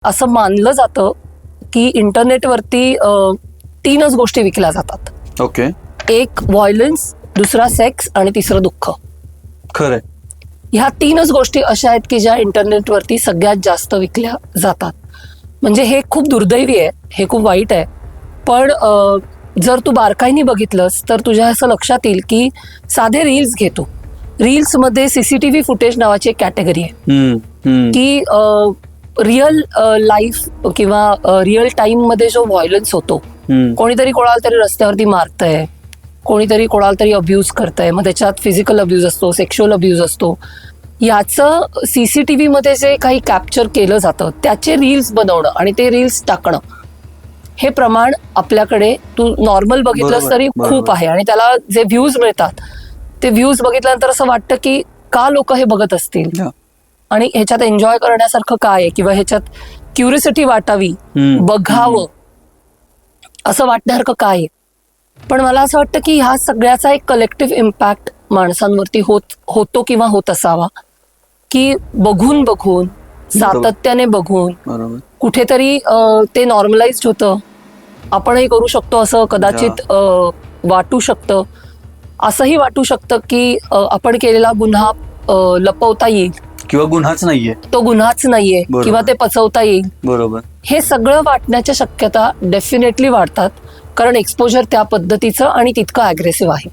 असं मानलं जातं की इंटरनेटवरती 3च गोष्टी विकल्या जातात. ओके. एक व्हायलन्स, दुसरा सेक्स आणि तिसरं दुःख. खरंय. ह्या 3च गोष्टी अशा आहेत की ज्या इंटरनेटवरती सगळ्यात जास्त विकल्या जातात. म्हणजे हे खूप दुर्दैवी आहे, हे खूप वाईट आहे. पण जर तू बारकाईने बघितलंस तर तुझ्या असं लक्षात येईल की साधे रील्स घेतो, रील्समध्ये सीसीटीव्ही फुटेज नावाची एक कॅटेगरी आहे की रिअल लाईफ किंवा रिअल टाइम मध्ये जो व्हायलन्स होतो, कोणीतरी कोणाला तरी रस्त्यावरती मारतंय, कोणीतरी कोणाला तरी अब्यूज करतंय, मग त्याच्यात फिजिकल अब्यूज असतो, सेक्शुअल अब्यूज असतो. याचं सीसीटीव्ही मध्ये जे काही कॅप्चर केलं जातं त्याचे रील्स बनवणं आणि ते रील्स टाकणं, हे प्रमाण आपल्याकडे तू नॉर्मल बघितलंस तरी खूप आहे. आणि त्याला जे व्ह्यूज मिळतात ते व्ह्यूज बघितल्यानंतर असं वाटतं की का लोक हे बघत असतील आणि ह्याच्यात एन्जॉय करण्यासारखं काय आहे किंवा ह्याच्यात क्युरिसिटी वाटावी, बघावं असं वाटण्यासारखं काय आहे. पण मला असं वाटतं की ह्या सगळ्याचा एक कलेक्टिव्ह इम्पॅक्ट माणसांवरती होतो किंवा होत असावा, की बघून बघून सातत्याने बघून कुठेतरी ते नॉर्मलाइज्ड होतं. आपणही करू शकतो असं कदाचित वाटू शकतं. असंही वाटू शकतं की आपण केलेला गुन्हा लपवता येईल किंवा गुन्हाच नाहीये, तो गुन्हाच नाहीये किंवा ते पचवता येईल. बरोबर. हे सगळं वाटण्याच्या शक्यता डेफिनेटली वाढतात, कारण एक्सपोजर त्या पद्धतीचं आणि तितकं अग्रेसिव्ह आहे.